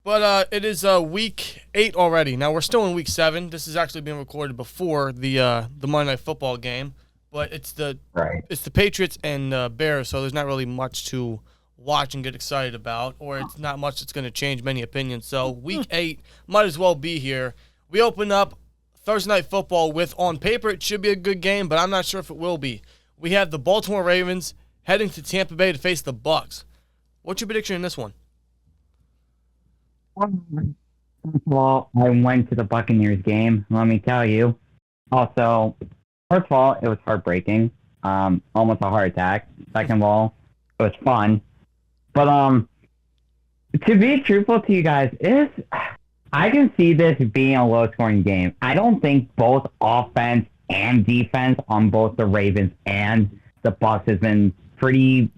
But it is week 8 already. Now we're still in week 7. This is actually being recorded before the Monday Night Football game, but it's the Patriots and Bears, so there's not really much to watch and get excited about, or it's not much that's going to change many opinions. So week 8 might as well be here. We open up Thursday Night Football with, on paper, it should be a good game, but I'm not sure if it will be. We have the Baltimore Ravens heading to Tampa Bay to face the Bucs. What's your prediction in this one? Well, I went to the Buccaneers game, let me tell you. Also, first of all, it was heartbreaking. Almost a heart attack. Second of all, it was fun. But to be truthful to you guys, I can see this being a low-scoring game. I don't think both offense and defense on both the Ravens and the Bucs has been pretty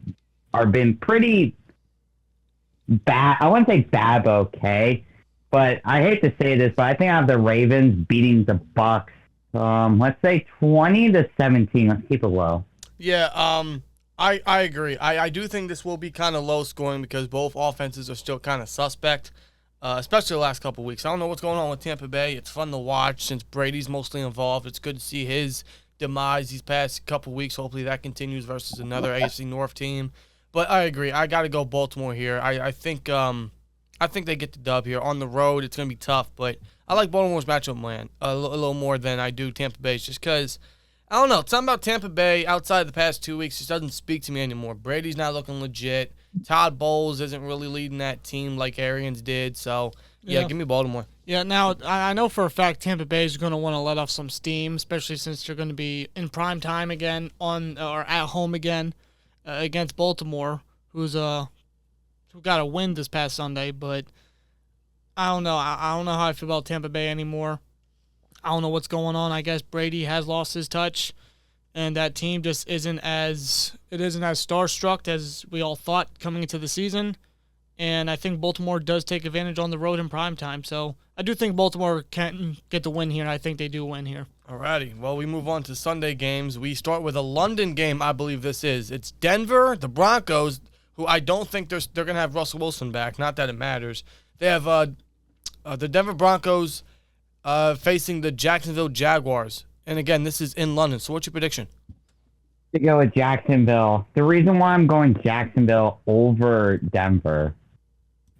bad. I wouldn't say bad, but okay. But I hate to say this, but I think I have the Ravens beating the Bucs. Let's say 20-17. Let's keep it low. Yeah, I agree. I do think this will be kind of low scoring because both offenses are still kind of suspect, especially the last couple of weeks. I don't know what's going on with Tampa Bay. It's fun to watch since Brady's mostly involved. It's good to see his demise these past couple of weeks. Hopefully that continues versus another AFC North team. But I agree. I got to go Baltimore here. I think they get the dub here. On the road, it's going to be tough, but I like Baltimore's matchup plan a little more than I do Tampa Bay's just because, I don't know, something about Tampa Bay outside the past 2 weeks just doesn't speak to me anymore. Brady's not looking legit. Todd Bowles isn't really leading that team like Arians did. So, yeah, give me Baltimore. Yeah, now, I know for a fact Tampa Bay is going to want to let off some steam, especially since they're going to be in prime time again or at home again against Baltimore, who got a win this past Sunday. But I don't know. I don't know how I feel about Tampa Bay anymore. I don't know what's going on. I guess Brady has lost his touch, and that team just isn't as starstruck as we all thought coming into the season. And I think Baltimore does take advantage on the road in primetime. So I do think Baltimore can get the win here, and I think they do win here. Alrighty. Well, we move on to Sunday games. We start with a London game, I believe this is. It's Denver, the Broncos, who I don't think they're going to have Russell Wilson back. Not that it matters. They have the Denver Broncos facing the Jacksonville Jaguars. And again, this is in London. So what's your prediction? To go with Jacksonville. The reason why I'm going Jacksonville over Denver,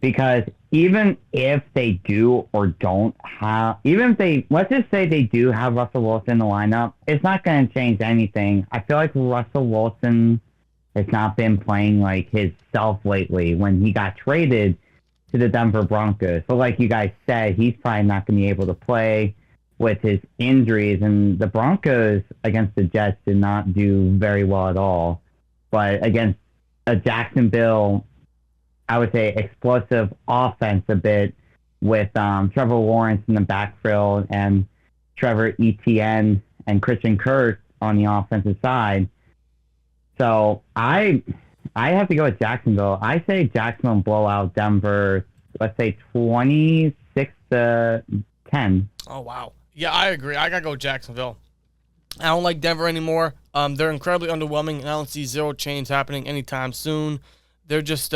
because even if they do or don't have, let's just say they do have Russell Wilson in the lineup, it's not going to change anything. I feel like Russell Wilson has not been playing like his self lately when he got traded to the Denver Broncos. So like you guys said, he's probably not going to be able to play with his injuries, and the Broncos against the Jets did not do very well at all. But against a Jacksonville, I would say explosive offense a bit with Trevor Lawrence in the backfield and Trevor Etienne and Christian Kirk on the offensive side. So I have to go with Jacksonville. I say Jacksonville blow out Denver, let's say 26-10. Oh, wow. Yeah, I agree. I got to go Jacksonville. I don't like Denver anymore. They're incredibly underwhelming, and I don't see zero change happening anytime soon. They're just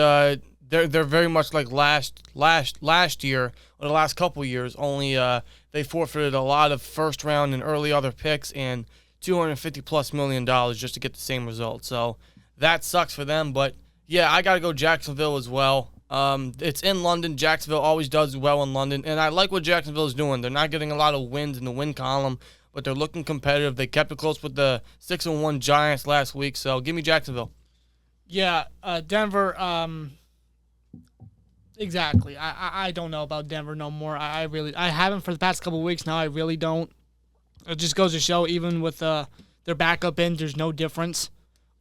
they're very much like last year or the last couple of years. Only they forfeited a lot of first round and early other picks and $250+ million just to get the same result. So that sucks for them. But yeah, I got to go Jacksonville as well. It's in London. Jacksonville always does well in London, and I like what Jacksonville is doing. They're not getting a lot of wins in the win column, but they're looking competitive. They kept it close with the 6-1 Giants last week, so give me Jacksonville. Yeah, Denver. Exactly. I don't know about Denver no more. I haven't for the past couple of weeks now. I really don't. It just goes to show, even with their backup in, there's no difference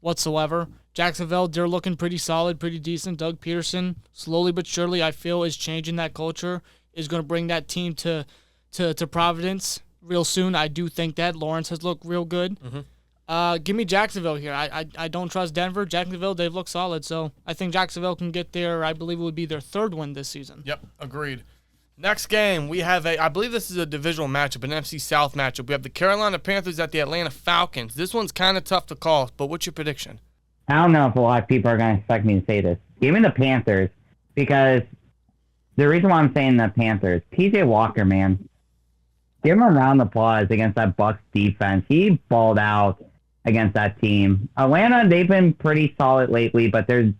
whatsoever. Jacksonville, they're looking pretty solid, pretty decent. Doug Peterson, slowly but surely, I feel, is changing that culture, is going to bring that team to Providence real soon. I do think that. Lawrence has looked real good. Mm-hmm. Give me Jacksonville here. I don't trust Denver. Jacksonville, they've looked solid, so I think Jacksonville can get there. I believe it would be their third win this season. Yep, agreed. Next game, we have I believe this is a divisional matchup, an NFC South matchup. We have the Carolina Panthers at the Atlanta Falcons. This one's kind of tough to call, but what's your prediction? I don't know if a lot of people are going to expect me to say this. Give me the Panthers, because the reason why I'm saying the Panthers, PJ Walker, man, give him a round of applause against that Bucs defense. He balled out against that team. Atlanta, they've been pretty solid lately, but their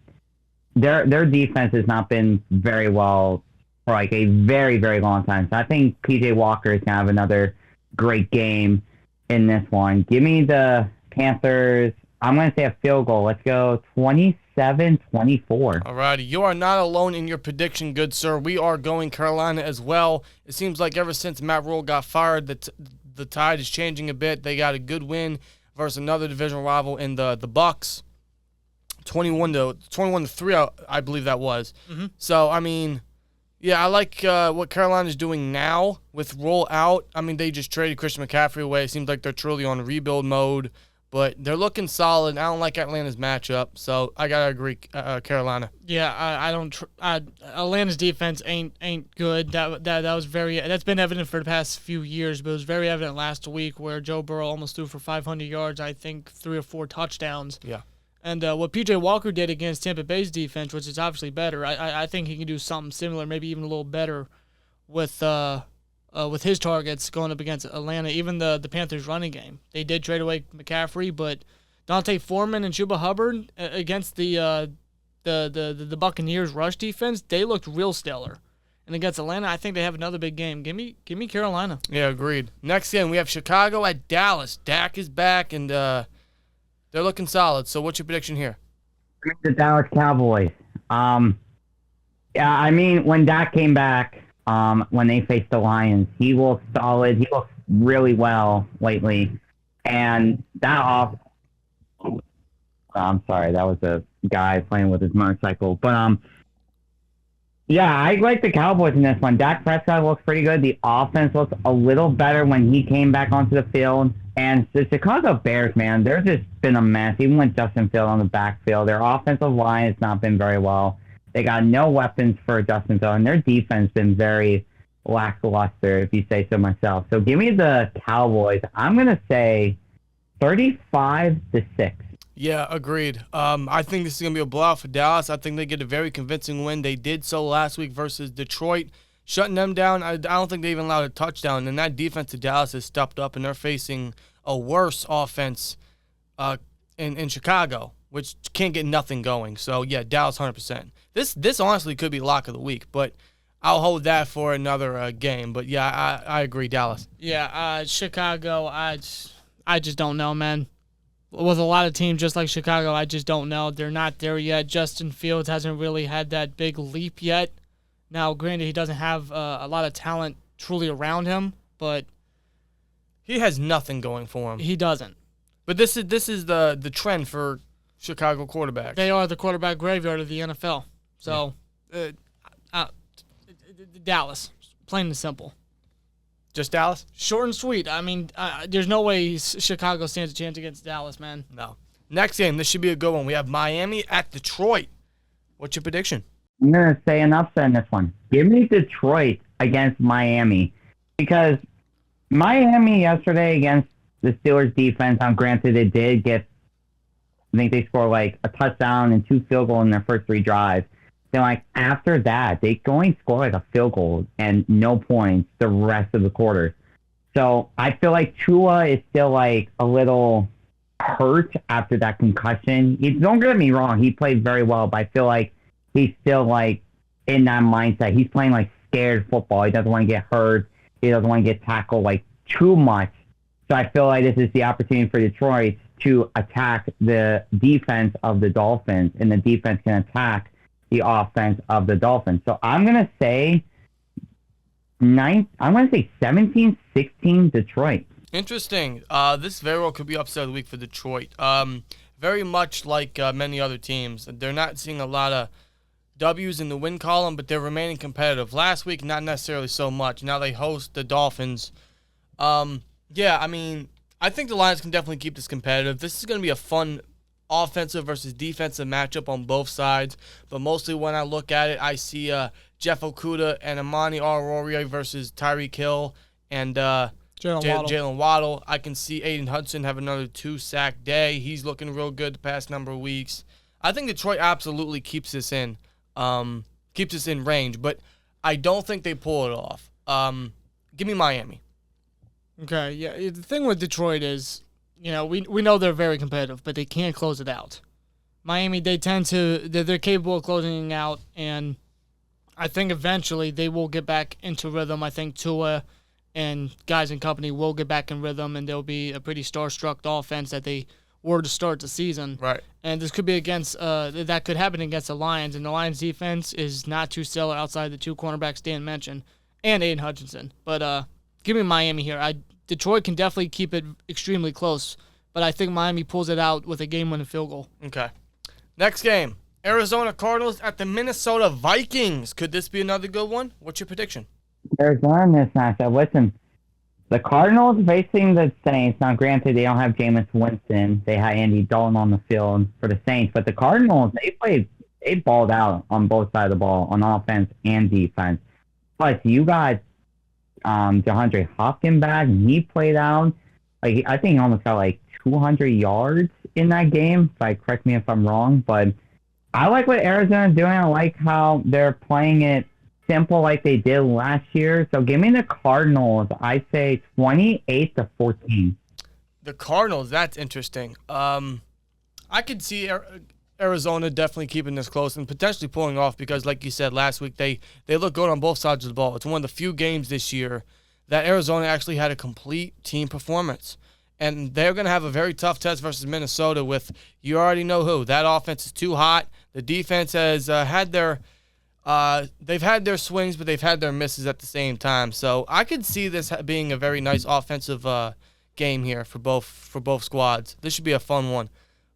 defense has not been very well for like a very, very long time. So I think PJ Walker is going to have another great game in this one. Give me the Panthers. I'm going to say a field goal. Let's go 27-24. All righty. You are not alone in your prediction, good sir. We are going Carolina as well. It seems like ever since Matt Rule got fired, the tide is changing a bit. They got a good win versus another divisional rival in the Bucs. 21-3, I believe that was. Mm-hmm. So, I mean, yeah, I like what Carolina's doing now with Rule out. I mean, they just traded Christian McCaffrey away. It seems like they're truly on rebuild mode. But they're looking solid. I don't like Atlanta's matchup, so I gotta agree, Carolina. Yeah, I don't. Atlanta's defense ain't good. That's been evident for the past few years, but it was very evident last week where Joe Burrow almost threw for 500 yards. I think 3 or 4 touchdowns. Yeah. And what PJ Walker did against Tampa Bay's defense, which is obviously better, I think he can do something similar, maybe even a little better with his targets going up against Atlanta. Even the Panthers running game, they did trade away McCaffrey, but Dante Foreman and Chuba Hubbard against the Buccaneers rush defense, they looked real stellar. And against Atlanta, I think they have another big game. Give me Carolina. Yeah, agreed. Next game, we have Chicago at Dallas. Dak is back, and they're looking solid. So what's your prediction here? The Dallas Cowboys. Yeah, I mean, when Dak came back, when they faced the Lions, he looked solid. He looked really well lately. And that I'm sorry, that was a guy playing with his motorcycle. But, yeah, I like the Cowboys in this one. Dak Prescott looks pretty good. The offense looks a little better when he came back onto the field. And the Chicago Bears, man, they're just been a mess. Even with Justin Fields on the backfield, their offensive line has not been very well. They got no weapons for Justin Fields, and their defense been very lackluster, if you say so myself. So give me the Cowboys. I'm going to say 35-6. Yeah, agreed. I think this is going to be a blowout for Dallas. I think they get a very convincing win. They did so last week versus Detroit, shutting them down. I don't think they even allowed a touchdown, and that defense of Dallas has stepped up, and they're facing a worse offense in Chicago, which can't get nothing going. So, yeah, Dallas 100%. This honestly could be lock of the week, but I'll hold that for another game. But, yeah, I agree, Dallas. Yeah, Chicago, I just don't know, man. With a lot of teams just like Chicago, I just don't know. They're not there yet. Justin Fields hasn't really had that big leap yet. Now, granted, he doesn't have a lot of talent truly around him, but he has nothing going for him. He doesn't. But this is the trend for Chicago quarterbacks. They are the quarterback graveyard of the NFL. So, Dallas, plain and simple. Just Dallas? Short and sweet. I mean, there's no way Chicago stands a chance against Dallas, man. No. Next game, this should be a good one. We have Miami at Detroit. What's your prediction? I'm going to say an upset in this one. Give me Detroit against Miami. Because Miami yesterday against the Steelers defense, granted it did get, I think they scored like a touchdown and 2 field goals in their first 3 drives. Then like after that, they only score like a field goal and no points the rest of the quarter. So I feel like Tua is still like a little hurt after that concussion. Don't get me wrong, he played very well, but I feel like he's still like in that mindset. He's playing like scared football. He doesn't want to get hurt. He doesn't want to get tackled like too much. So I feel like this is the opportunity for Detroit to attack the defense of the Dolphins, and the defense can attack the offense of the Dolphins. So I'm going to say 17-16 Detroit. Interesting. This very well could be upset of the week for Detroit. Very much like many other teams. They're not seeing a lot of W's in the win column, but they're remaining competitive. Last week, not necessarily so much. Now they host the Dolphins. Yeah, I mean, I think the Lions can definitely keep this competitive. This is going to be a fun offensive versus defensive matchup on both sides. But mostly when I look at it, I see Jeff Okudah and Amani Oruwariye versus Tyreek Hill and Jalen Waddle. I can see Aiden Hudson have another 2-sack day. He's looking real good the past number of weeks. I think Detroit absolutely keeps this in range. But I don't think they pull it off. Give me Miami. Okay, yeah. The thing with Detroit is, we know they're very competitive, but they can't close it out. Miami, they're capable of closing it out, and I think eventually they will get back into rhythm. I think Tua and guys and company will get back in rhythm, and there'll be a pretty star-struck offense that they were to start the season. Right. And this could be that could happen against the Lions, and the Lions' defense is not too stellar outside the two cornerbacks Dan mentioned and Aiden Hutchinson. But give me Miami here. Detroit can definitely keep it extremely close, but I think Miami pulls it out with a game-winning field goal. Okay. Next game, Arizona Cardinals at the Minnesota Vikings. Could this be another good one? What's your prediction? Arizona in this matchup. Listen, the Cardinals facing the Saints. Now, granted, they don't have Jameis Winston. They had Andy Dalton on the field for the Saints. But the Cardinals, they balled out on both sides of the ball, on offense and defense. Plus, you got DeAndre Hopkins back, and he played out. I think he almost got 200 yards in that game. Correct me if I'm wrong. But I like what Arizona's doing. I like how they're playing it simple like they did last year. So give me the Cardinals. I say 28-14. The Cardinals, that's interesting. I could see Arizona definitely keeping this close and potentially pulling off because, like you said last week, they look good on both sides of the ball. It's one of the few games this year that Arizona actually had a complete team performance. And they're going to have a very tough test versus Minnesota with, you already know who. That offense is too hot. The defense has had their they've had their swings, but they've had their misses at the same time. So I could see this being a very nice offensive game here for both squads. This should be a fun one.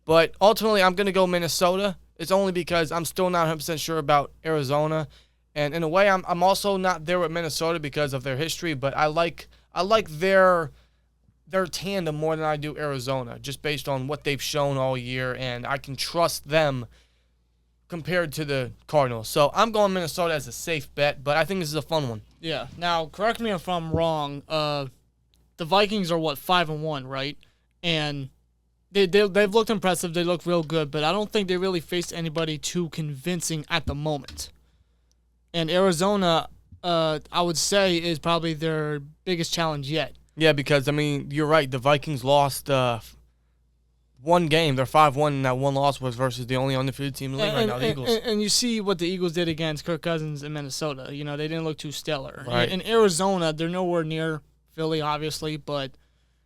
But ultimately, I'm going to go Minnesota. It's only because I'm still not 100% sure about Arizona. And in a way, I'm also not there with Minnesota because of their history, but I like their tandem more than I do Arizona, just based on what they've shown all year, and I can trust them compared to the Cardinals. So I'm going Minnesota as a safe bet, but I think this is a fun one. Yeah. Now, correct me if I'm wrong. The Vikings are, 5-1, right? And they've looked impressive. They look real good, but I don't think they really faced anybody too convincing at the moment. And Arizona, I would say, is probably their biggest challenge yet. Yeah, because, you're right. The Vikings lost one game. They're 5-1, and that one loss was versus the only undefeated team in the league right now, the Eagles. And you see what the Eagles did against Kirk Cousins in Minnesota. They didn't look too stellar. Right. In Arizona, they're nowhere near Philly, obviously, but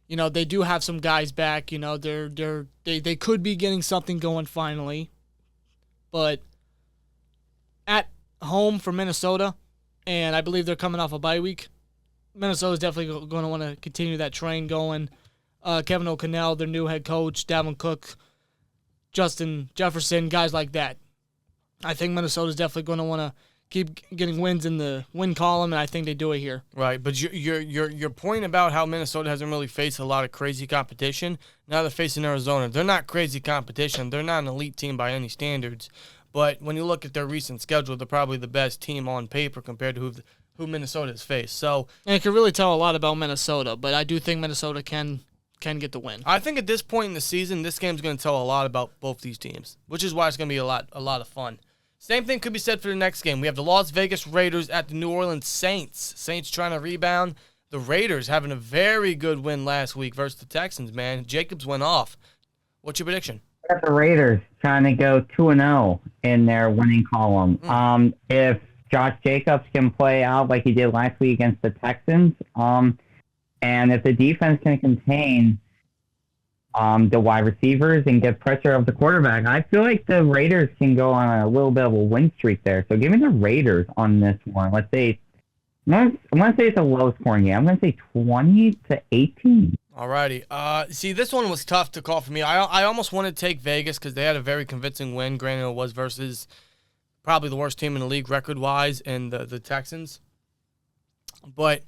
they do have some guys back. They could be getting something going finally. But at home for Minnesota, and I believe they're coming off a bye week, Minnesota's definitely going to want to continue that train going. Kevin O'Connell, their new head coach, Dalvin Cook, Justin Jefferson, guys like that. I think Minnesota's definitely going to want to keep getting wins in the win column, and I think they do it here. Right, but your point about how Minnesota hasn't really faced a lot of crazy competition, now they're facing Arizona. They're not crazy competition. They're not an elite team by any standards. But when you look at their recent schedule, they're probably the best team on paper compared to who Minnesota has faced. So, and it can really tell a lot about Minnesota, but I do think Minnesota can get the win. I think at this point in the season, this game's going to tell a lot about both these teams, which is why it's going to be a lot of fun. Same thing could be said for the next game. We have the Las Vegas Raiders at the New Orleans Saints. Saints trying to rebound. The Raiders having a very good win last week versus the Texans, man. Jacobs went off. What's your prediction? I got the Raiders trying to go 2-0 in their winning column. If Josh Jacobs can play out like he did last week against the Texans, and if the defense can contain the wide receivers and get pressure of the quarterback, I feel like the Raiders can go on a little bit of a win streak there. So give me the Raiders on this one. I'm going to say it's a low-scoring game. I'm going to say 20-18. Alrighty. See, this one was tough to call for me. I almost wanted to take Vegas because they had a very convincing win. Granted, it was versus probably the worst team in the league record-wise and the Texans. But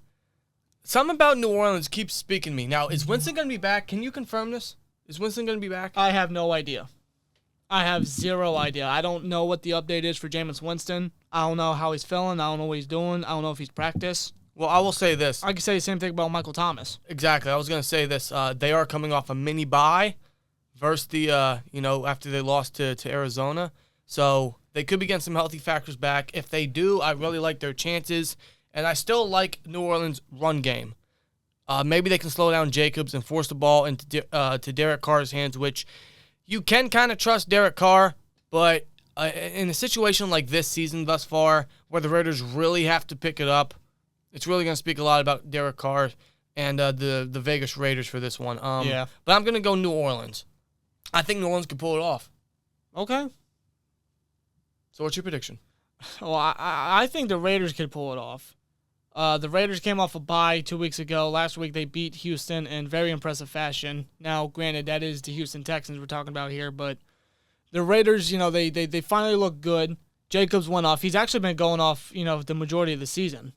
something about New Orleans keeps speaking to me. Now, is Winston going to be back? Can you confirm this? Is Winston going to be back? I have no idea. I have zero idea. I don't know what the update is for Jameis Winston. I don't know how he's feeling. I don't know what he's doing. I don't know if he's practiced. Well, I will say this. I can say the same thing about Michael Thomas. Exactly. I was going to say this. They are coming off a mini bye versus the, after they lost to Arizona. So They could be getting some healthy factors back. If they do, I really like their chances. And I still like New Orleans' run game. Maybe they can slow down Jacobs and force the ball into to Derek Carr's hands, which you can kind of trust Derek Carr. But in a situation like this season thus far, where the Raiders really have to pick it up, it's really going to speak a lot about Derek Carr and the Vegas Raiders for this one. Yeah. But I'm going to go New Orleans. I think New Orleans can pull it off. Okay. So what's your prediction? Well, I think the Raiders could pull it off. The Raiders came off a bye 2 weeks ago. Last week they beat Houston in very impressive fashion. Now, granted, that is the Houston Texans we're talking about here, but the Raiders, they finally look good. Jacobs went off. He's actually been going off, the majority of the season.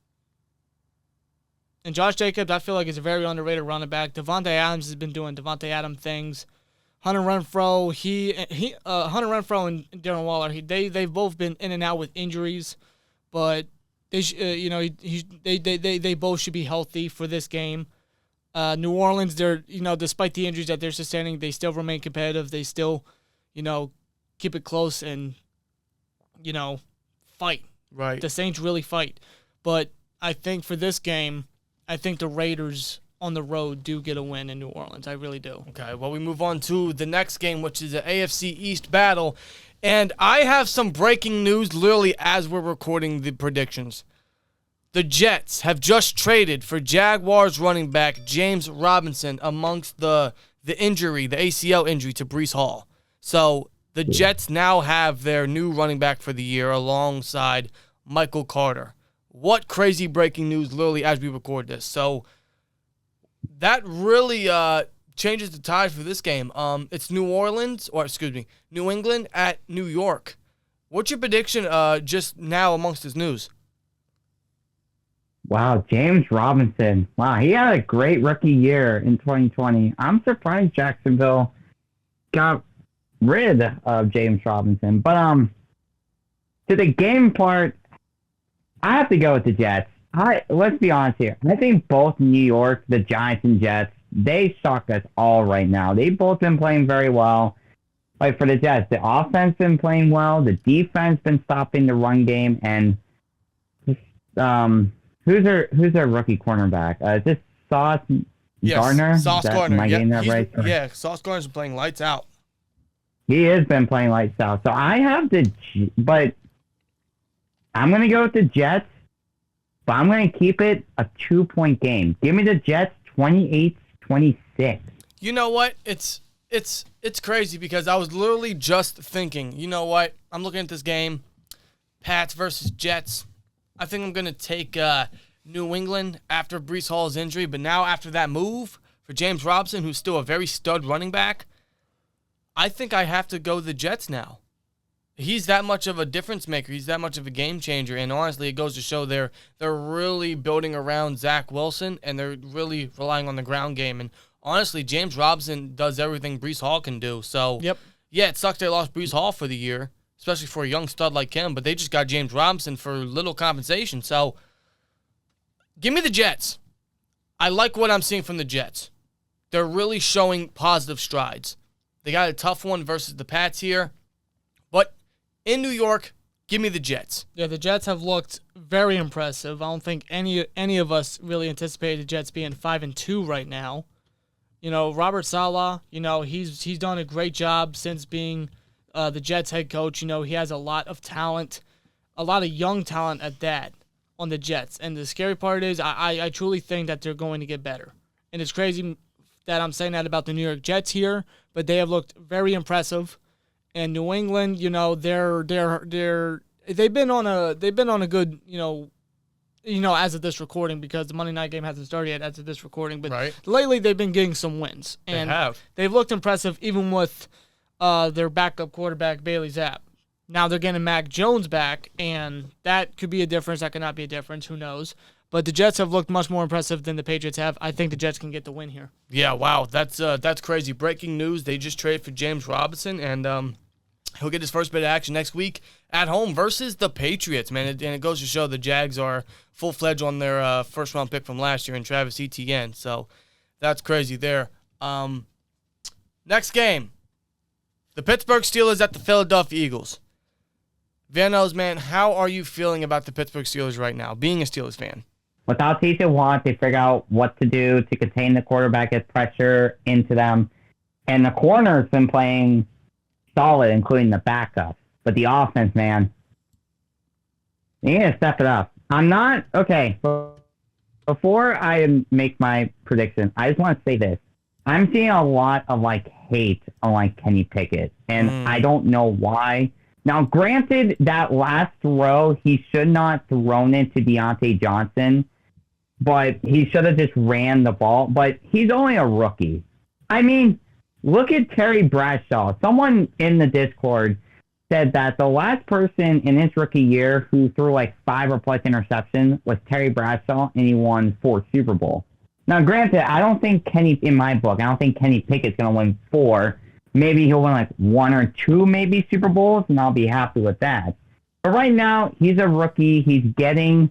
And Josh Jacobs, I feel like, is a very underrated running back. Devontae Adams has been doing Devontae Adams things. Hunter Renfrow, Hunter Renfrow and Darren Waller, they've both been in and out with injuries, but they both should be healthy for this game. New Orleans, they're despite the injuries that they're sustaining, they still remain competitive. They still, keep it close and fight. Right. The Saints really fight, but I think for this game, I think the Raiders on the road do get a win in New Orleans. I really do. Okay, well, we move on to the next game, which is an AFC East battle. And I have some breaking news literally as we're recording the predictions. The Jets have just traded for Jaguars running back James Robinson amongst the injury, the ACL injury to Breece Hall. So the Jets now have their new running back for the year alongside Michael Carter. What crazy breaking news literally as we record this. So that really changes the tide for this game. It's New England at New York. What's your prediction just now amongst this news? Wow, James Robinson. Wow, he had a great rookie year in 2020. I'm surprised Jacksonville got rid of James Robinson. But to the game part, I have to go with the Jets. Let's be honest here. I think both New York, the Giants, and Jets, they suck us all right now. They've both been playing very well. Like for the Jets, the offense been playing well. The defense been stopping the run game. And who's their rookie cornerback? Is this Sauce Gardner? Sauce Gardner. Am I getting that right? Yeah, Sauce Gardner's been playing lights out. He has been playing lights out. So I have but I'm going to go with the Jets. But I'm going to keep it a 2-point game. Give me the Jets 28-26. You know what? It's crazy because I was literally just thinking, you know what? I'm looking at this game, Pats versus Jets. I think I'm going to take New England after Breece Hall's injury. But now after that move for James Robinson, who's still a very stud running back, I think I have to go the Jets now. He's that much of a difference maker. He's that much of a game changer. And honestly, it goes to show they're really building around Zach Wilson, and they're really relying on the ground game. And honestly, James Robinson does everything Breece Hall can do. So, Yep. Yeah, it sucks they lost Breece Hall for the year, especially for a young stud like him. But they just got James Robinson for little compensation. So, give me the Jets. I like what I'm seeing from the Jets. They're really showing positive strides. They got a tough one versus the Pats here. But in New York, give me the Jets. Yeah, the Jets have looked very impressive. I don't think any of us really anticipated the Jets being 5-2 right now. Robert Saleh, he's done a great job since being the Jets head coach. He has a lot of talent, a lot of young talent at that on the Jets. And the scary part is I truly think that they're going to get better. And it's crazy that I'm saying that about the New York Jets here, but they have looked very impressive. And New England, they've been on a good, as of this recording, because the Monday night game hasn't started yet as of this recording. But Lately they've been getting some wins. And they've looked impressive even with their backup quarterback, Bailey Zapp. Now they're getting Mac Jones back, and that could be a difference. That could not be a difference. Who knows? But the Jets have looked much more impressive than the Patriots have. I think the Jets can get the win here. Yeah, wow, that's crazy. Breaking news, they just traded for James Robinson, and he'll get his first bit of action next week at home versus the Patriots, man. And it goes to show the Jags are full-fledged on their first-round pick from last year in Travis Etienne. So that's crazy there. Next game, the Pittsburgh Steelers at the Philadelphia Eagles. Vanoss, man, how are you feeling about the Pittsburgh Steelers right now, being a Steelers fan? Without T.J. Watt, they figure out what to do to contain the quarterback, get pressure into them. And the corner's been playing solid, including the backup. But the offense, man, you need to step it up. I'm not, okay, before I make my prediction, I just want to say this. I'm seeing a lot of, hate on, Kenny Pickett. And I don't know why. Now, granted, that last throw, he should not have thrown it to Deontay Johnson. But he should have just ran the ball. But he's only a rookie. I mean, look at Terry Bradshaw. Someone in the Discord said that the last person in his rookie year who threw 5 or plus interceptions was Terry Bradshaw, and he won 4 Super Bowl. Now, granted, I don't think in my book, I don't think Kenny Pickett's going to win 4. Maybe he'll win 1 or 2 maybe Super Bowls, and I'll be happy with that. But right now, he's a rookie. He's getting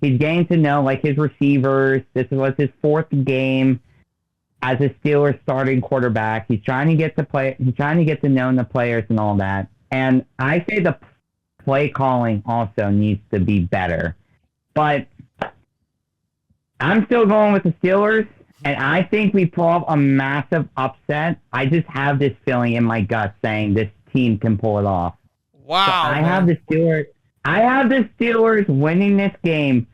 to know his receivers. This was his 4th game as a Steelers starting quarterback. He's trying to get to know the players and all that. And I say the play calling also needs to be better. But I'm still going with the Steelers, and I think we pull off a massive upset. I just have this feeling in my gut saying this team can pull it off. Wow. So I have the Steelers winning this game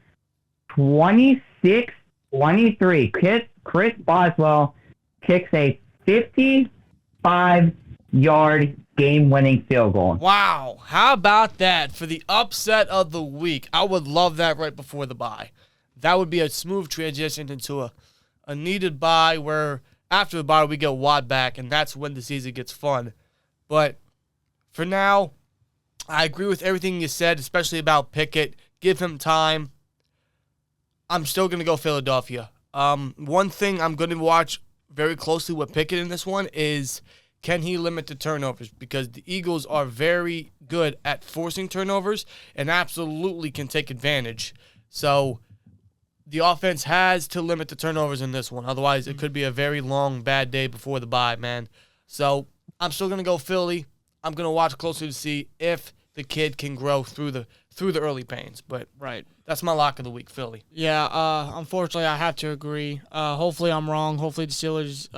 26-23. Chris Boswell kicks a 55-yard game-winning field goal. Wow. How about that for the upset of the week? I would love that right before the bye. That would be a smooth transition into a needed bye where after the bye we get Watt back, and that's when the season gets fun. But for now, I agree with everything you said, especially about Pickett. Give him time. I'm still going to go Philadelphia. One thing I'm going to watch very closely with Pickett in this one is can he limit the turnovers? Because the Eagles are very good at forcing turnovers and absolutely can take advantage. So the offense has to limit the turnovers in this one. Otherwise, it could be a very long, bad day before the bye, man. So I'm still going to go Philly. I'm going to watch closely to see if the kid can grow through the early pains. But Right. That's my lock of the week, Philly. Yeah, unfortunately, I have to agree. Hopefully, I'm wrong. Hopefully, the Steelers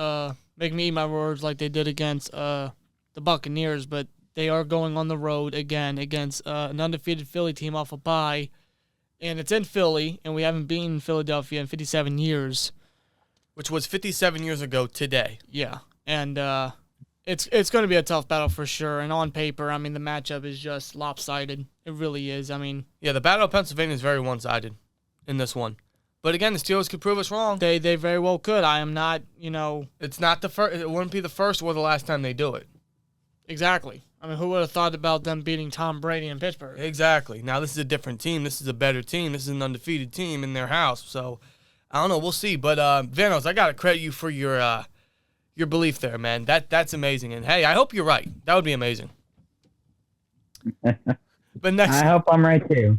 make me eat my words like they did against the Buccaneers. But they are going on the road again against an undefeated Philly team off a bye. And it's in Philly, and we haven't been in Philadelphia in 57 years. Which was 57 years ago today. Yeah, and it's going to be a tough battle for sure. And on paper, I mean, the matchup is just lopsided. It really is. I mean, yeah, the Battle of Pennsylvania is very one-sided in this one. But again, the Steelers could prove us wrong. they very well could. I am not, It's not the first. It wouldn't be the first or the last time they do it. Exactly. I mean, who would have thought about them beating Tom Brady in Pittsburgh? Exactly. Now, this is a different team. This is a better team. This is an undefeated team in their house. So, I don't know. We'll see. But, Vanoss, I got to credit you for your belief there, man. That's amazing. And, hey, I hope you're right. That would be amazing. But I hope I'm right, too.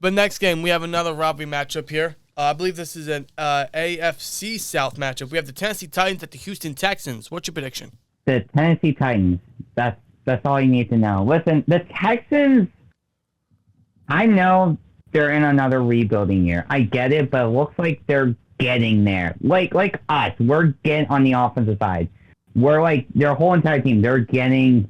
But next game, we have another rivalry matchup here. I believe this is an AFC South matchup. We have the Tennessee Titans at the Houston Texans. What's your prediction? The Tennessee Titans. That's all you need to know. Listen, the Texans, I know they're in another rebuilding year. I get it, but it looks like they're getting there. Like us, we're getting on the offensive side. We're like their whole entire team. They're getting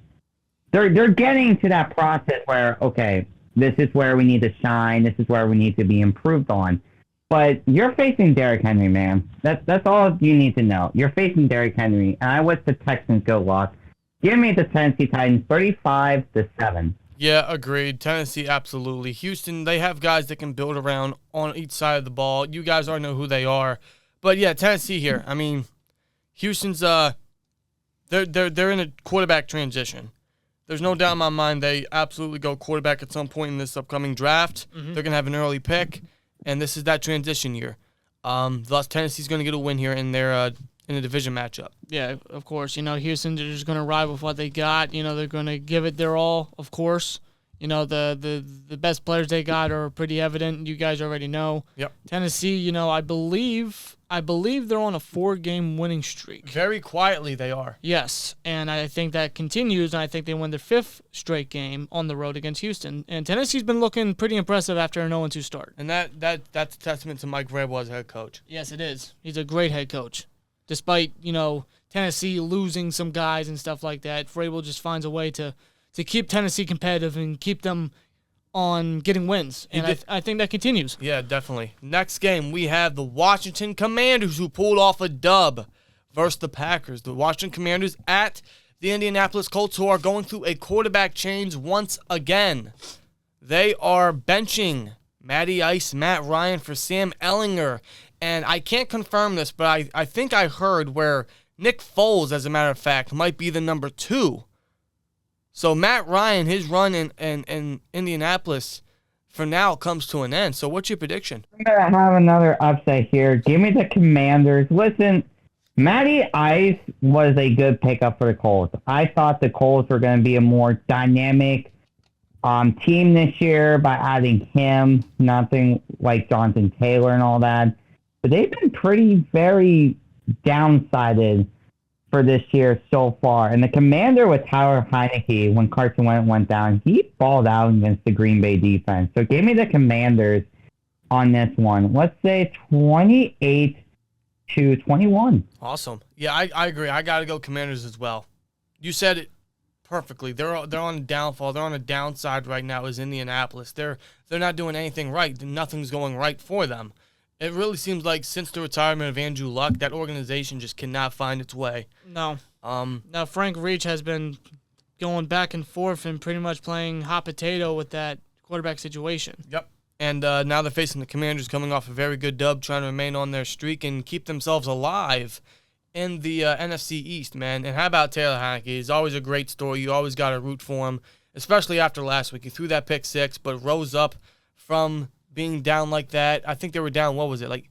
to that process where, okay, this is where we need to shine. This is where we need to be improved on. But you're facing Derrick Henry, man. That's all you need to know. You're facing Derrick Henry, and I wish the Texans go lost. Give me the Tennessee Titans 35-7. Yeah, agreed. Tennessee, absolutely. Houston, they have guys that can build around on each side of the ball. You guys already know who they are. But yeah, Tennessee here. I mean, Houston's they're in a quarterback transition. There's no doubt in my mind they absolutely go quarterback at some point in this upcoming draft. Mm-hmm. They're going to have an early pick, and this is that transition year. Thus, Tennessee's going to get a win here in their in a division matchup. Yeah, of course. Houston, they're just going to ride with what they got. They're going to give it their all, of course. You know, the best players they got are pretty evident. You guys already know. Yep. Tennessee, you know, I believe they're on a 4-game winning streak. Very quietly they are. Yes, and I think that continues, and I think they win their 5th straight game on the road against Houston. And Tennessee's been looking pretty impressive after an 0-2 start. And that's a testament to Mike Vrabel as head coach. Yes, it is. He's a great head coach. Despite, you know, Tennessee losing some guys and stuff like that, Vrabel just finds a way to keep Tennessee competitive and keep them on getting wins. And I think that continues. Yeah, definitely. Next game, we have the Washington Commanders, who pulled off a dub versus the Packers. The Washington Commanders at the Indianapolis Colts, who are going through a quarterback change once again. They are benching Matty Ice, Matt Ryan for Sam Ellinger. And I can't confirm this, but I think I heard where Nick Foles, as a matter of fact, might be the number 2. So Matt Ryan, his run in Indianapolis, for now, comes to an end. So what's your prediction? I'm going to have another upset here. Give me the Commanders. Listen, Matty Ice was a good pickup for the Colts. I thought the Colts were going to be a more dynamic team this year by adding him. Nothing like Jonathan Taylor and all that. But they've been very downsided for this year so far. And the Commander with Tyler Heineke, when Carson went down, he balled out against the Green Bay defense. So give me the Commanders on this one. Let's say 28-21. Awesome. Yeah, I agree. I got to go Commanders as well. You said it perfectly. They're on a downfall. They're on a downside right now is Indianapolis. They're not doing anything right. Nothing's going right for them. It really seems like since the retirement of Andrew Luck, that organization just cannot find its way. No. Now, Frank Reich has been going back and forth and pretty much playing hot potato with that quarterback situation. Yep. And now they're facing the Commanders coming off a very good dub, trying to remain on their streak and keep themselves alive in the NFC East, man. And how about Taylor Heineke? He's always a great story. You always got to root for him, especially after last week. He threw that pick 6, but rose up from being down like that. I think they were down, what was it, like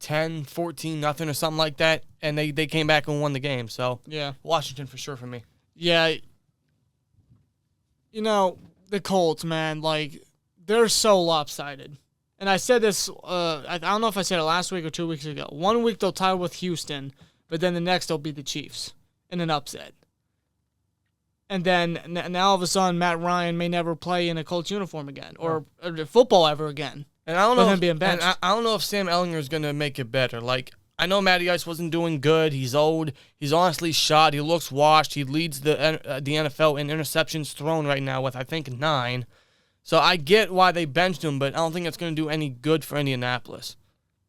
10, 14, nothing or something like that, and they came back and won the game. So, yeah, Washington for sure for me. Yeah, you know, the Colts, man, like, they're so lopsided. And I said this, I don't know if I said it last week or 2 weeks ago. 1 week they'll tie with Houston, but then the next they'll beat the Chiefs in an upset. And then now all of a sudden, Matt Ryan may never play in a Colts uniform again or football ever again. And I don't know. Him being benched. And I don't know if Sam Ellinger is going to make it better. Like, I know Matty Ice wasn't doing good. He's old. He's honestly shot. He looks washed. He leads the NFL in interceptions thrown right now with I think 9. So I get why they benched him, but I don't think it's going to do any good for Indianapolis.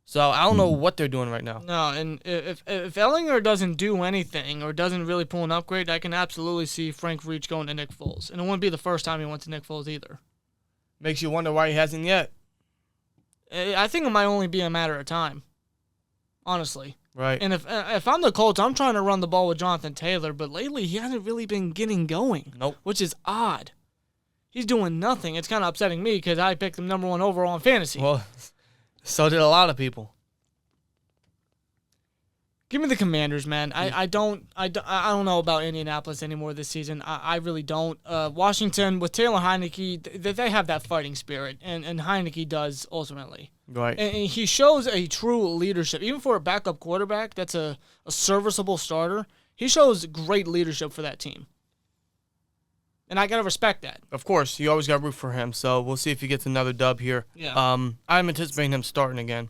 So I don't know what they're doing right now. No, and if Ellinger doesn't do anything or doesn't really pull an upgrade, I can absolutely see Frank Reich going to Nick Foles. And it wouldn't be the first time he went to Nick Foles either. Makes you wonder why he hasn't yet. I think it might only be a matter of time, honestly. Right. And if I'm the Colts, I'm trying to run the ball with Jonathan Taylor, but lately he hasn't really been getting going. Nope. Which is odd. He's doing nothing. It's kind of upsetting me because I picked him number 1 overall in fantasy. Well, so did a lot of people. Give me the Commanders, man. I don't know about Indianapolis anymore this season. I really don't. Washington with Taylor Heineke, they have that fighting spirit, and Heineke does ultimately. Right. And he shows a true leadership, even for a backup quarterback. That's a serviceable starter. He shows great leadership for that team, and I gotta respect that. Of course, you always got to root for him. So we'll see if he gets another dub here. Yeah. I'm anticipating him starting again.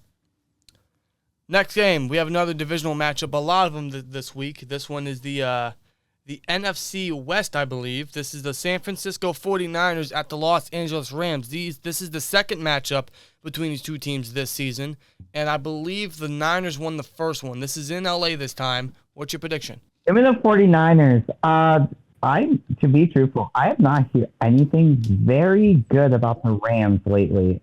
Next game, we have another divisional matchup. A lot of them this week. This one is the NFC West, I believe. This is the San Francisco 49ers at the Los Angeles Rams. This is the second matchup between these two teams this season, and I believe the Niners won the first one. This is in LA this time. What's your prediction? Give me the 49ers. To be truthful, I have not heard anything very good about the Rams lately.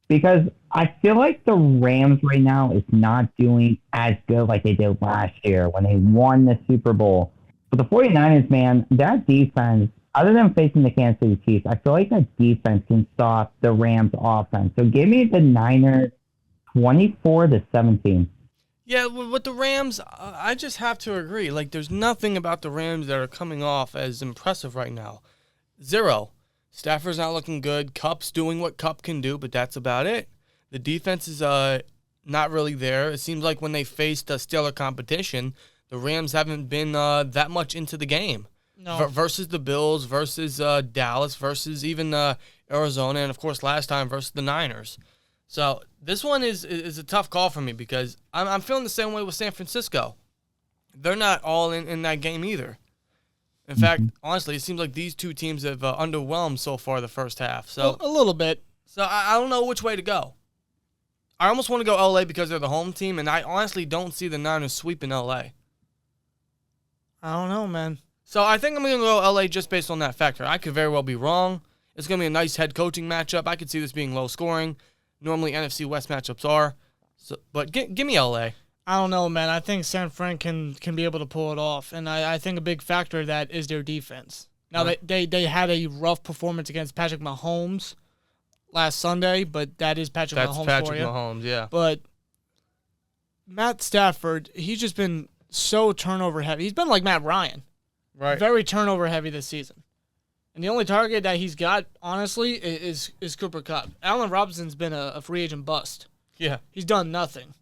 Because I feel like the Rams right now is not doing as good like they did last year when they won the Super Bowl. But the 49ers, man, that defense, other than facing the Kansas City Chiefs, I feel like that defense can stop the Rams offense. So give me the Niners 24-17. Yeah, with the Rams, I just have to agree. Like, there's nothing about the Rams that are coming off as impressive right now. 0. Stafford's not looking good. Kupp's doing what Kupp can do, but that's about it. The defense is not really there. It seems like when they faced stellar competition, the Rams haven't been that much into the game. No. Versus the Bills, versus Dallas, versus even Arizona, and, of course, last time versus the Niners. So this one is a tough call for me because I'm feeling the same way with San Francisco. They're not all in that game either. In fact, honestly, it seems like these two teams have underwhelmed so far the first half. So A little bit. So I don't know which way to go. I almost want to go LA because they're the home team, and I honestly don't see the Niners sweeping LA. I don't know, man. So I think I'm going to go LA just based on that factor. I could very well be wrong. It's going to be a nice head coaching matchup. I could see this being low scoring. Normally NFC West matchups are. But give me LA. I don't know, man. I think San Fran can be able to pull it off, and I think a big factor of that is their defense. Now, they had a rough performance against Patrick Mahomes last Sunday, but that is Patrick Mahomes for you. Mahomes, yeah. But Matt Stafford, he's just been so turnover heavy. He's been like Matt Ryan. Right. Very turnover heavy this season. And the only target that he's got, honestly, is Cooper Kupp. Allen Robinson's been a free agent bust. Yeah. He's done nothing.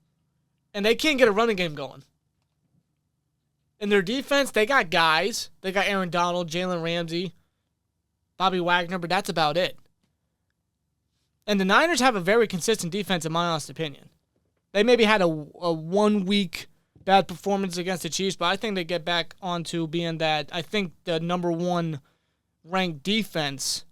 And they can't get a running game going. In their defense, they got guys. They got Aaron Donald, Jalen Ramsey, Bobby Wagner, but that's about it. And the Niners have a very consistent defense, in my honest opinion. They maybe had a 1 week bad performance against the Chiefs, but I think they get back onto being that. I think the number 1 ranked defense.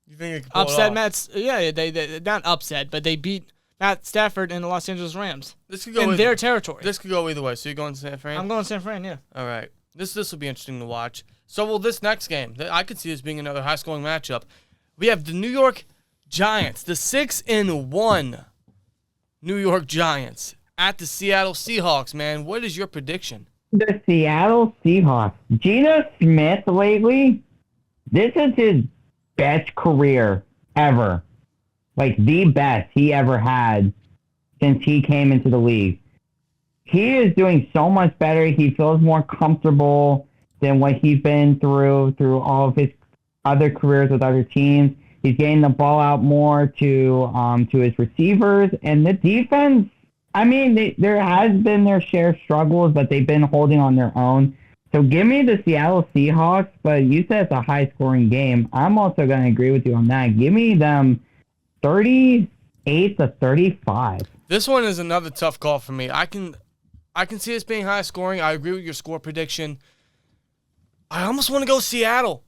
You think it can pull upset it off? Matt's? Yeah, they not upset, but they beat Matt Stafford and the Los Angeles Rams. This could go in their territory. This could go either way. So you're going San Fran? I'm going San Fran, yeah. All right. This will be interesting to watch. So will this next game. I could see this being another high-scoring matchup. We have the New York Giants, the 6-1 New York Giants at the Seattle Seahawks, man. What is your prediction? The Seattle Seahawks. Geno Smith lately, this is his best career ever. Like, the best he ever had since he came into the league. He is doing so much better. He feels more comfortable than what he's been through all of his other careers with other teams. He's getting the ball out more to his receivers. And the defense, I mean, there has been their share of struggles, but they've been holding on their own. So give me the Seattle Seahawks, but you said it's a high-scoring game. I'm also going to agree with you on that. Give me them 38-35. This one is another tough call for me. I can see this being high-scoring. I agree with your score prediction. I almost want to go Seattle.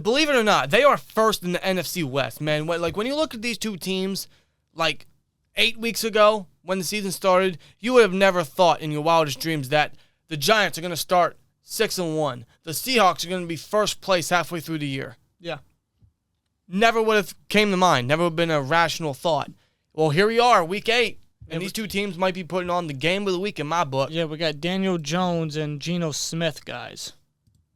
Believe it or not, they are first in the NFC West, man. When you look at these two teams, like 8 weeks ago when the season started, you would have never thought in your wildest dreams that the Giants are going to start 6-1. The Seahawks are going to be first place halfway through the year. Yeah. Never would have came to mind. Never would have been a rational thought. Well, here we are, week 8, and these two teams might be putting on the game of the week in my book. Yeah, we got Daniel Jones and Geno Smith, guys.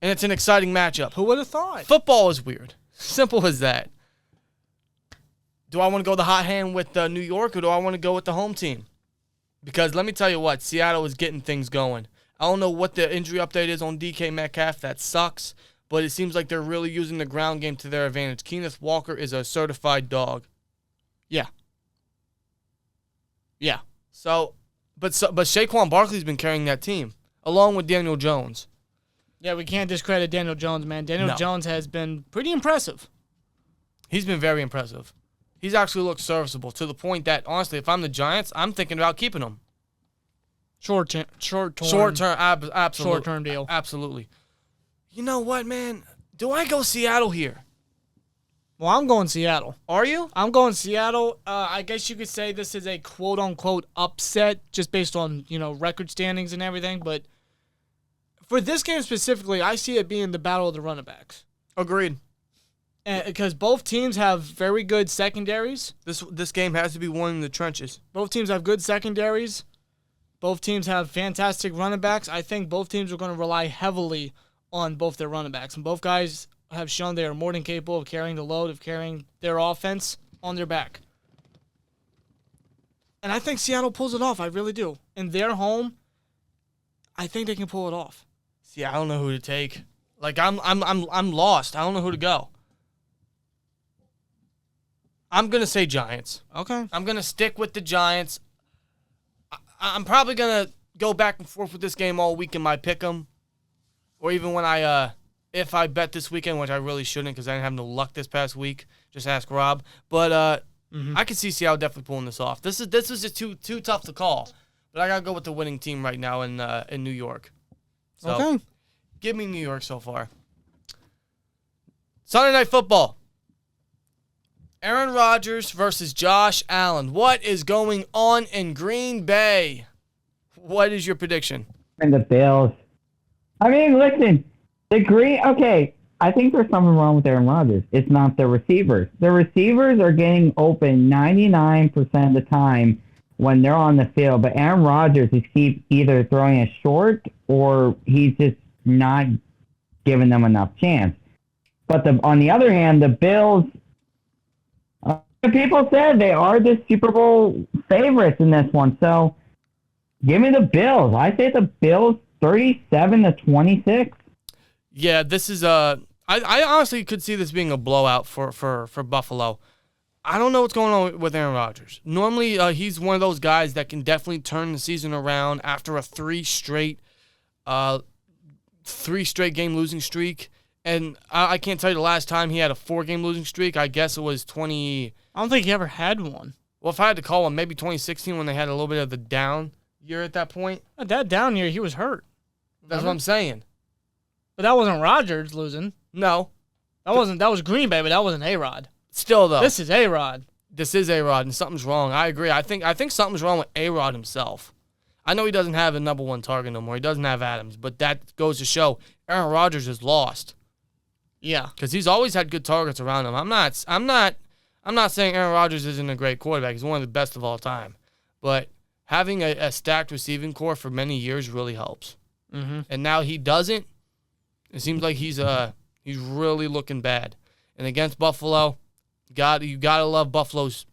And it's an exciting matchup. Who would have thought? Football is weird. Simple as that. Do I want to go the hot hand with New York, or do I want to go with the home team? Because let me tell you what, Seattle is getting things going. I don't know what the injury update is on DK Metcalf. That sucks. But it seems like they're really using the ground game to their advantage. Kenneth Walker is a certified dog. Yeah. Yeah. But Saquon Barkley's been carrying that team, along with Daniel Jones. Yeah, we can't discredit Daniel Jones, man. Daniel Jones has been pretty impressive. He's been very impressive. He's actually looked serviceable to the point that, honestly, if I'm the Giants, I'm thinking about keeping him. Short-term, absolutely. Short-term deal. Absolutely. You know what, man? Do I go Seattle here? Well, I'm going Seattle. Are you? I'm going Seattle. I guess you could say this is a quote-unquote upset just based on, record standings and everything. But for this game specifically, I see it being the battle of the running backs. Agreed. Because both teams have very good secondaries. This game has to be won in the trenches. Both teams have good secondaries. Both teams have fantastic running backs. I think both teams are going to rely heavily on both their running backs. And both guys have shown they are more than capable of carrying the load, of carrying their offense on their back. And I think Seattle pulls it off. I really do. In their home, I think they can pull it off. See, I don't know who to take. Like, I'm lost. I don't know who to go. I'm going to say Giants. Okay. I'm going to stick with the Giants. I'm probably going to go back and forth with this game all week in my pick 'em. Or even when if I bet this weekend, which I really shouldn't because I didn't have no luck this past week. Just ask Rob. But I can see Seattle definitely pulling this off. This was just too tough to call. But I got to go with the winning team right now in New York. So, Okay. Give me New York so far. Sunday Night Football. Aaron Rodgers versus Josh Allen. What is going on in Green Bay? What is your prediction? And the Bills. I mean, listen, okay, I think there's something wrong with Aaron Rodgers. It's not the receivers. The receivers are getting open 99% of the time when they're on the field, but Aaron Rodgers is either throwing a short or he's just not giving them enough chance. But on the other hand, the Bills, people said they are the Super Bowl favorites in this one. So give me the Bills. I say the Bills 37-26. Yeah, this is I honestly could see this being a blowout for Buffalo. I don't know what's going on with Aaron Rodgers. Normally, he's one of those guys that can definitely turn the season around after a three straight game losing streak. And I can't tell you the last time he had a 4-game losing streak. I guess it was 20. I don't think he ever had one. Well, if I had to call one, maybe 2016 when they had a little bit of the down year at that point. That down year, he was hurt. That's what I'm saying. But that wasn't Rodgers losing. No. That was Green Bay, but that wasn't A-Rod. Still, though. This is A-Rod. This is A-Rod, and something's wrong. I agree. I think something's wrong with A-Rod himself. I know he doesn't have a number one target no more. He doesn't have Adams, but that goes to show Aaron Rodgers is lost. Yeah. Because he's always had good targets around him. I'm not saying Aaron Rodgers isn't a great quarterback. He's one of the best of all time. But having a stacked receiving core for many years really helps. Mm-hmm. And now he doesn't. It seems like he's really looking bad. And against Buffalo, you gotta love Buffalo's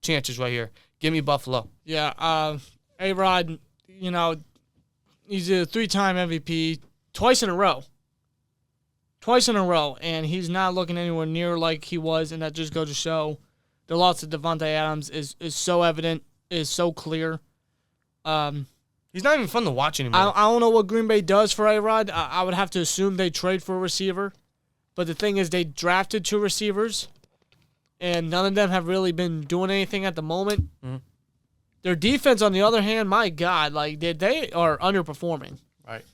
chances right here. Give me Buffalo. Yeah, A-Rod, he's a 3-time MVP twice in a row. And he's not looking anywhere near like he was, and that just goes to show the loss of Devontae Adams is so evident, is so clear. He's not even fun to watch anymore. I don't know what Green Bay does for A-Rod. I would have to assume they trade for a receiver. But the thing is, they drafted 2 receivers, and none of them have really been doing anything at the moment. Mm-hmm. Their defense, on the other hand, my God, they are underperforming. Right.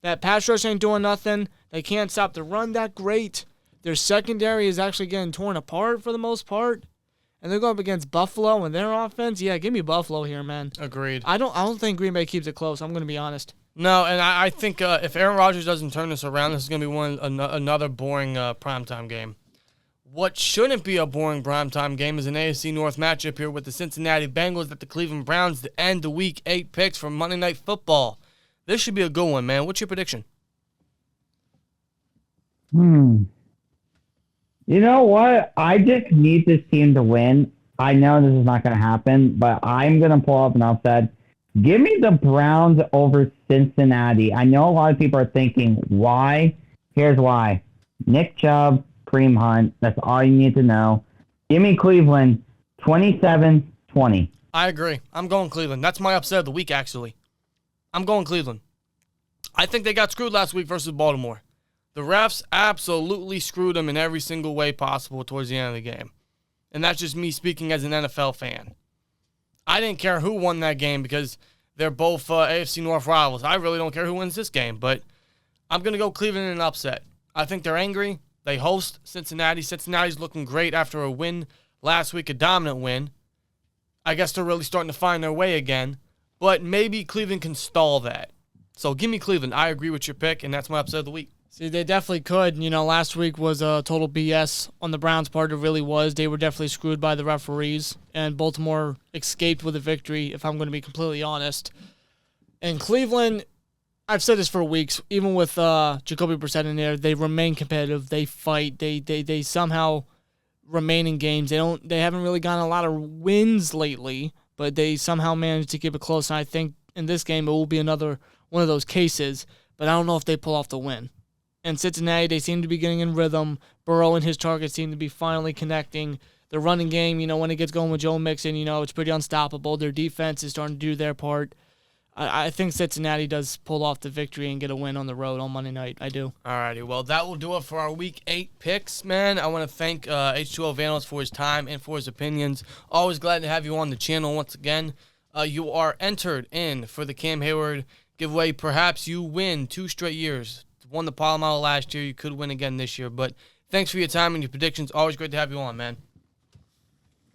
That pass rush ain't doing nothing. They can't stop the run that great. Their secondary is actually getting torn apart for the most part. And they're going up against Buffalo and their offense. Yeah, give me Buffalo here, man. Agreed. I don't think Green Bay keeps it close. I'm going to be honest. No, and I think if Aaron Rodgers doesn't turn this around, this is going to be another boring primetime game. What shouldn't be a boring primetime game is an AFC North matchup here with the Cincinnati Bengals at the Cleveland Browns to end the Week 8 picks for Monday Night Football. This should be a good one, man. What's your prediction? You know what? I just need this team to win. I know this is not going to happen, but I'm going to pull up an upset. Give me the Browns over Cincinnati. I know a lot of people are thinking, why? Here's why. Nick Chubb, Kareem Hunt. That's all you need to know. Give me Cleveland 27-20. I agree. I'm going Cleveland. That's my upset of the week, actually. I'm going Cleveland. I think they got screwed last week versus Baltimore. The refs absolutely screwed them in every single way possible towards the end of the game. And that's just me speaking as an NFL fan. I didn't care who won that game because they're both AFC North rivals. I really don't care who wins this game, but I'm going to go Cleveland in an upset. I think they're angry. They host Cincinnati. Cincinnati's looking great after a win last week, a dominant win. I guess they're really starting to find their way again, but maybe Cleveland can stall that. So give me Cleveland. I agree with your pick, and that's my upset of the week. See, they definitely could. Last week was a total BS on the Browns' part. It really was. They were definitely screwed by the referees, and Baltimore escaped with a victory, if I'm going to be completely honest. And Cleveland, I've said this for weeks, even with Jacoby Brissett in there, they remain competitive. They fight. They somehow remain in games. They haven't really gotten a lot of wins lately, but they somehow managed to keep it close. And I think in this game it will be another one of those cases, but I don't know if they pull off the win. And Cincinnati, they seem to be getting in rhythm. Burrow and his targets seem to be finally connecting. The running game, when it gets going with Joe Mixon, it's pretty unstoppable. Their defense is starting to do their part. I think Cincinnati does pull off the victory and get a win on the road on Monday night. I do. Alrighty, well, that will do it for our Week 8 picks, man. I want to thank H2O Vanoss for his time and for his opinions. Always glad to have you on the channel once again. You are entered in for the Cam Hayward giveaway. Perhaps you win 2 straight years. Won the Palomalo last year. You could win again this year. But thanks for your time and your predictions. Always great to have you on, man.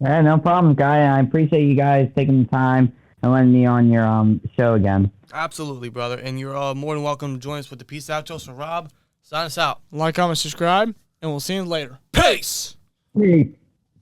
Yeah, no problem, guy. I appreciate you guys taking the time and letting me on your show again. Absolutely, brother. And you're more than welcome to join us with the Peace Outro. So, Rob, sign us out. Like, comment, subscribe, and we'll see you later. Peace! Peace.